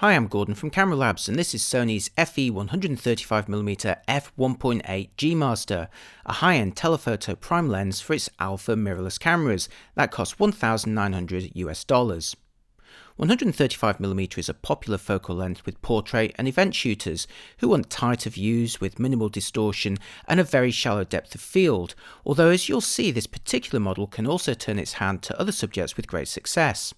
Hi, I'm Gordon from Camera Labs, and this is Sony's FE 135mm f1.8 G Master, a high-end telephoto prime lens for its alpha mirrorless cameras that cost $1,900 US. 135mm is a popular focal length with portrait and event shooters who want tighter views with minimal distortion and a very shallow depth of field, although as you'll see, this particular model can also turn its hand to other subjects with great success.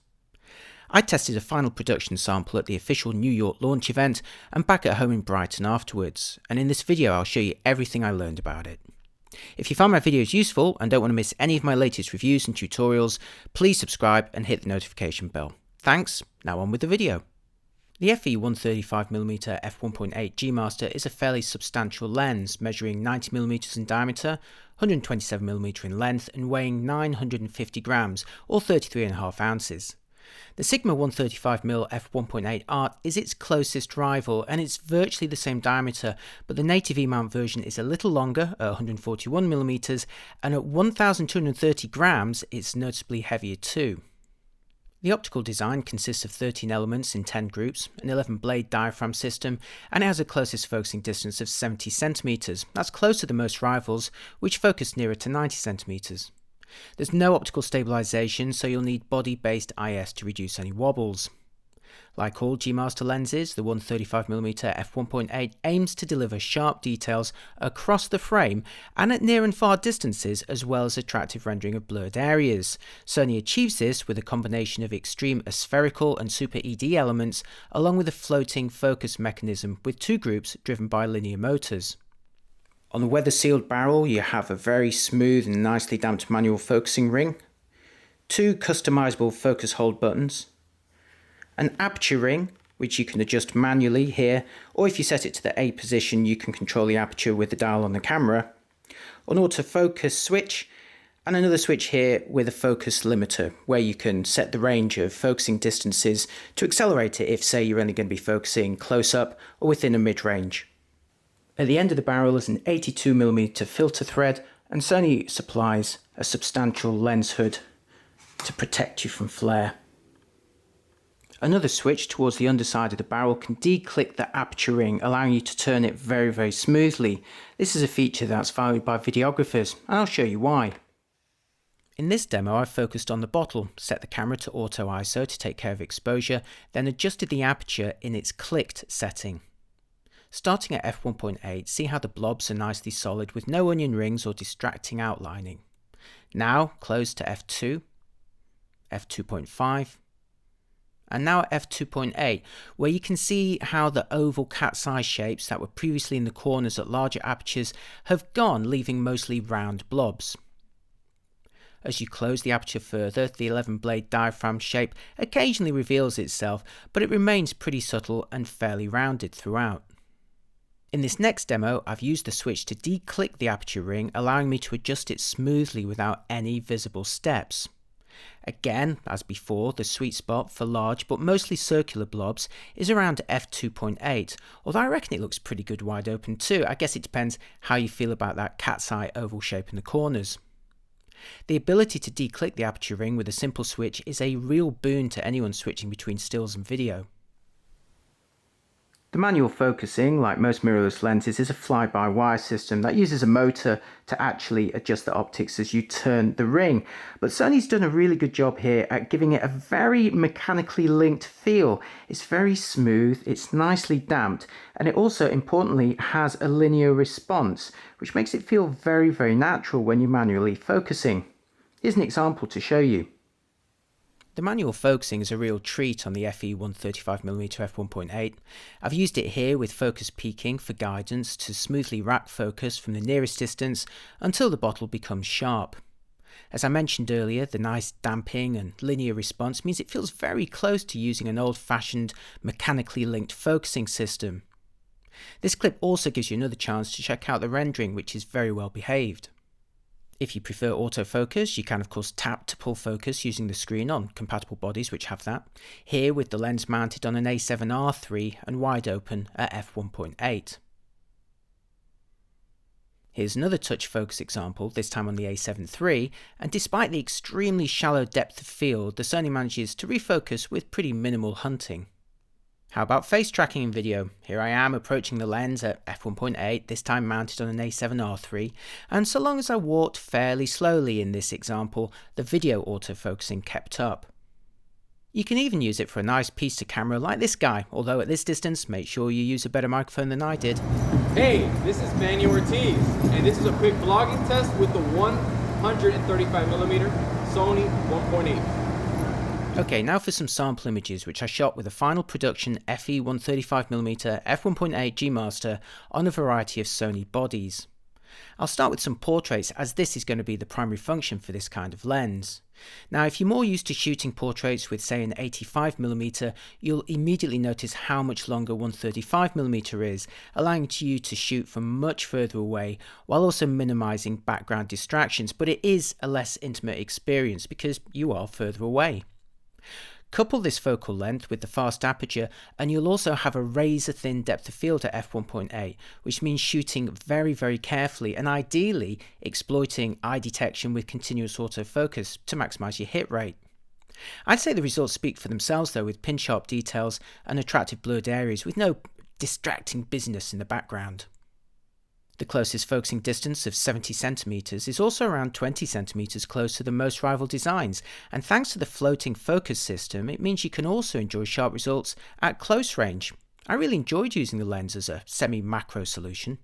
I tested a final production sample at the official New York launch event and back at home in Brighton afterwards, and in this video I'll show you everything I learned about it. If you find my videos useful and don't want to miss any of my latest reviews and tutorials, please subscribe and hit the notification bell. Thanks, now on with the video. The FE 135mm f1.8 G Master is a fairly substantial lens, measuring 90mm in diameter, 127mm in length and weighing 950 grams or 33.5 ounces. The Sigma 135mm f1.8 Art is its closest rival and it's virtually the same diameter, but the native E-mount version is a little longer at 141mm and at 1230 grams it's noticeably heavier too. The optical design consists of 13 elements in 10 groups, an 11-blade diaphragm system, and it has a closest focusing distance of 70 cm. That's closer than most rivals, which focus nearer to 90 cm. There's no optical stabilization, so you'll need body-based IS to reduce any wobbles. Like all G Master lenses, the 135mm f1.8 aims to deliver sharp details across the frame and at near and far distances, as well as attractive rendering of blurred areas. Sony achieves this with a combination of extreme aspherical and super ED elements, along with a floating focus mechanism with two groups driven by linear motors. On the weather-sealed barrel, you have a very smooth and nicely damped manual focusing ring, two customizable focus hold buttons, an aperture ring, which you can adjust manually here, or if you set it to the A position, you can control the aperture with the dial on the camera, an autofocus switch, and another switch here with a focus limiter, where you can set the range of focusing distances to accelerate it if, say, you're only going to be focusing close up or within a mid-range. At the end of the barrel is an 82mm filter thread, and Sony supplies a substantial lens hood to protect you from flare. Another switch towards the underside of the barrel can declick the aperture ring, allowing you to turn it very smoothly. This is a feature that's valued by videographers, and I'll show you why. In this demo I've focused on the bottle, set the camera to auto ISO to take care of exposure, then adjusted the aperture in its clicked setting. Starting at f1.8, see how the blobs are nicely solid with no onion rings or distracting outlining. Now close to f2, f2.5, and now at f2.8, where you can see how the oval cat's eye shapes that were previously in the corners at larger apertures have gone, leaving mostly round blobs. As you close the aperture further, the 11-blade diaphragm shape occasionally reveals itself, but it remains pretty subtle and fairly rounded throughout. In this next demo, I've used the switch to declick the aperture ring, allowing me to adjust it smoothly without any visible steps. Again, as before, the sweet spot for large but mostly circular blobs is around f2.8, although I reckon it looks pretty good wide open too. I guess it depends how you feel about that cat's eye oval shape in the corners. The ability to declick the aperture ring with a simple switch is a real boon to anyone switching between stills and video. The manual focusing, like most mirrorless lenses, is a fly-by-wire system that uses a motor to actually adjust the optics as you turn the ring. But Sony's done a really good job here at giving it a very mechanically linked feel. It's very smooth, it's nicely damped, and it also importantly has a linear response, which makes it feel very natural when you're manually focusing. Here's an example to show you. The manual focusing is a real treat on the FE 135mm f1.8. I've used it here with focus peaking for guidance to smoothly rack focus from the nearest distance until the bottle becomes sharp. As I mentioned earlier, the nice damping and linear response means it feels very close to using an old-fashioned mechanically linked focusing system. This clip also gives you another chance to check out the rendering, which is very well behaved. If you prefer autofocus, you can of course tap to pull focus using the screen on compatible bodies which have that, here with the lens mounted on an A7R III and wide open at f1.8. Here's another touch focus example, this time on the A7 III, and despite the extremely shallow depth of field, the Sony manages to refocus with pretty minimal hunting. How about face tracking in video? Here I am approaching the lens at f1.8, this time mounted on an A7R3, and so long as I walked fairly slowly in this example, the video autofocusing kept up. You can even use it for a nice piece to camera like this guy, although at this distance, make sure you use a better microphone than I did. Hey, this is Manny Ortiz, and this is a quick vlogging test with the 135mm Sony 1.8. Okay, now for some sample images which I shot with a final production FE 135mm f1.8 G Master on a variety of Sony bodies. I'll start with some portraits, as this is going to be the primary function for this kind of lens. Now if you're more used to shooting portraits with say an 85mm, you'll immediately notice how much longer 135mm is, allowing you to shoot from much further away while also minimizing background distractions, but it is a less intimate experience because you are further away. Couple this focal length with the fast aperture and you'll also have a razor thin depth of field at f1.8, which means shooting very carefully and ideally exploiting eye detection with continuous autofocus to maximize your hit rate. I'd say the results speak for themselves though, with pin sharp details and attractive blurred areas with no distracting business in the background. The closest focusing distance of 70cm is also around 20cm closer than most rival designs, and thanks to the floating focus system, it means you can also enjoy sharp results at close range. I really enjoyed using the lens as a semi-macro solution.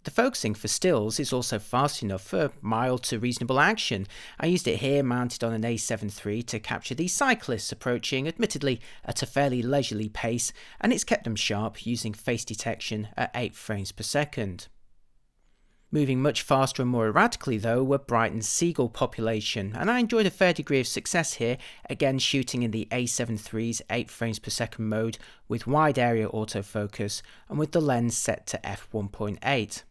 The focusing for stills is also fast enough for mild to reasonable action. I used it here mounted on an A7 III to capture these cyclists approaching, admittedly at a fairly leisurely pace, and it's kept them sharp using face detection at 8 frames per second. Moving much faster and more erratically though were Brighton's seagull population, and I enjoyed a fair degree of success here, again shooting in the A7 III's 8 frames per second mode with wide area autofocus and with the lens set to f1.8.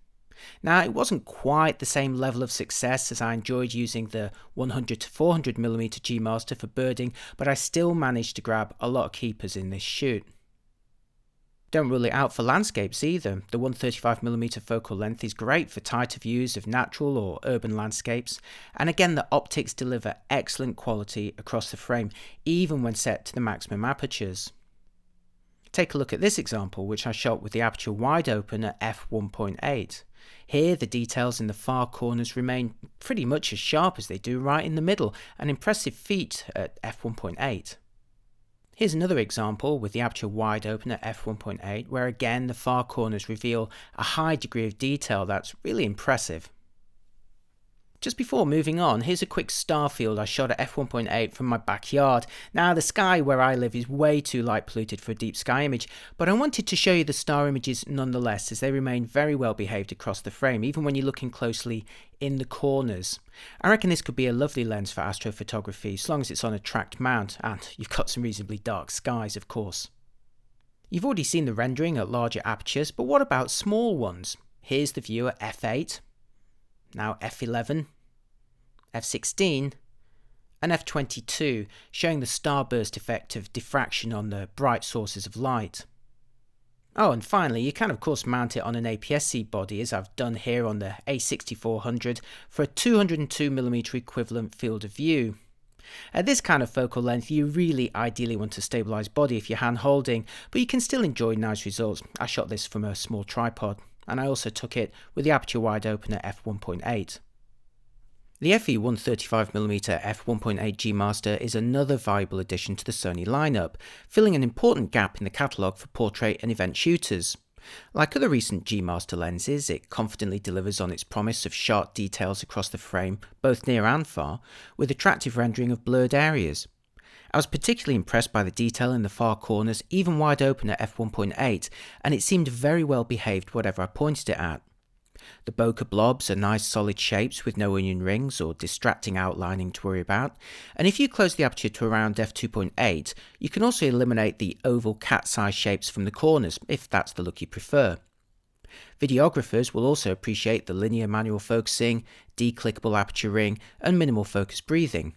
Now it wasn't quite the same level of success as I enjoyed using the 100 to 400mm G Master for birding, but I still managed to grab a lot of keepers in this shoot. Don't rule it out for landscapes either. The 135mm focal length is great for tighter views of natural or urban landscapes, and again the optics deliver excellent quality across the frame even when set to the maximum apertures. Take a look at this example which I shot with the aperture wide open at f1.8. Here the details in the far corners remain pretty much as sharp as they do right in the middle, an impressive feat at f1.8. Here's another example with the aperture wide open at f1.8 where again the far corners reveal a high degree of detail that's really impressive. Just before moving on, here's a quick star field I shot at f1.8 from my backyard. Now the sky where I live is way too light polluted for a deep sky image, but I wanted to show you the star images nonetheless as they remain very well behaved across the frame, even when you're looking closely in the corners. I reckon this could be a lovely lens for astrophotography as long as it's on a tracked mount and you've got some reasonably dark skies of course. You've already seen the rendering at larger apertures, but what about small ones? Here's the view at f8. Now f11, f16 and f22, showing the starburst effect of diffraction on the bright sources of light. Oh, and finally you can of course mount it on an APS-C body as I've done here on the A6400 for a 202mm equivalent field of view. At this kind of focal length you really ideally want a stabilised body if you're hand holding, but you can still enjoy nice results. I shot this from a small tripod, and I also took it with the aperture wide open at f1.8. The FE 135mm f1.8 G Master is another valuable addition to the Sony lineup, filling an important gap in the catalogue for portrait and event shooters. Like other recent G Master lenses, it confidently delivers on its promise of sharp details across the frame, both near and far, with attractive rendering of blurred areas. I was particularly impressed by the detail in the far corners, even wide open at f1.8, and it seemed very well behaved whatever I pointed it at. The bokeh blobs are nice solid shapes with no onion rings or distracting outlining to worry about, and if you close the aperture to around f2.8, you can also eliminate the oval cat-sized shapes from the corners, if that's the look you prefer. Videographers will also appreciate the linear manual focusing, declickable aperture ring, and minimal focus breathing.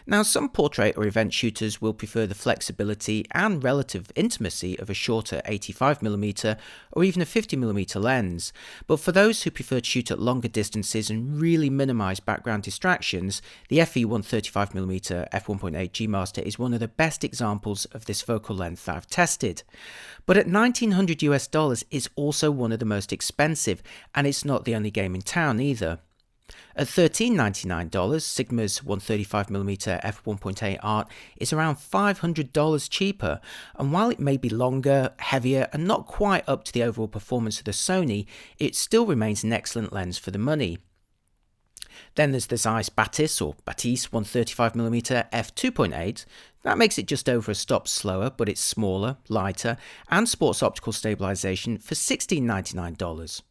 Now, some portrait or event shooters will prefer the flexibility and relative intimacy of a shorter 85mm or even a 50mm lens, but for those who prefer to shoot at longer distances and really minimise background distractions, the FE 135mm f1.8 G Master is one of the best examples of this focal length that I've tested. But at $1,900 it's also one of the most expensive, and it's not the only game in town either. At $1,399, Sigma's 135mm f1.8 Art is around $500 cheaper, and while it may be longer, heavier, and not quite up to the overall performance of the Sony, it still remains an excellent lens for the money. Then there's the Zeiss Batiste 135mm f2.8. That makes it just over a stop slower, but it's smaller, lighter, and sports optical stabilization for $1,699.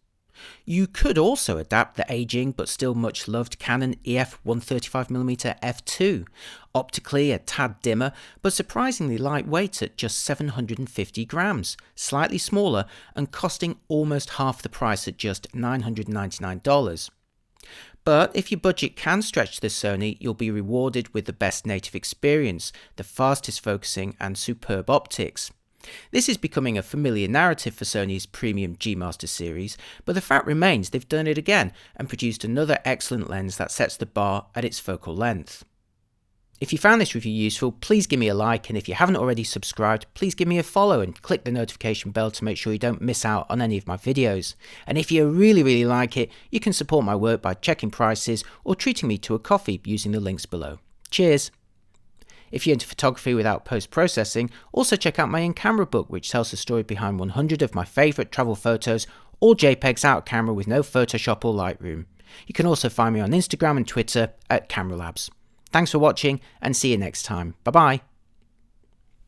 You could also adapt the aging but still much loved Canon EF 135mm f2, optically a tad dimmer but surprisingly lightweight at just 750 grams, slightly smaller and costing almost half the price at just $999. But if your budget can stretch to the Sony, you'll be rewarded with the best native experience, the fastest focusing and superb optics. This is becoming a familiar narrative for Sony's premium G Master series, but the fact remains they've done it again and produced another excellent lens that sets the bar at its focal length. If you found this review useful, please give me a like, and if you haven't already subscribed, please give me a follow and click the notification bell to make sure you don't miss out on any of my videos. And if you really like it, you can support my work by checking prices or treating me to a coffee using the links below. Cheers! If you're into photography without post-processing, also check out my in-camera book, which tells the story behind 100 of my favourite travel photos, all JPEGs out of camera with no Photoshop or Lightroom. You can also find me on Instagram and Twitter at Camera Labs. Thanks for watching, and see you next time. Bye bye.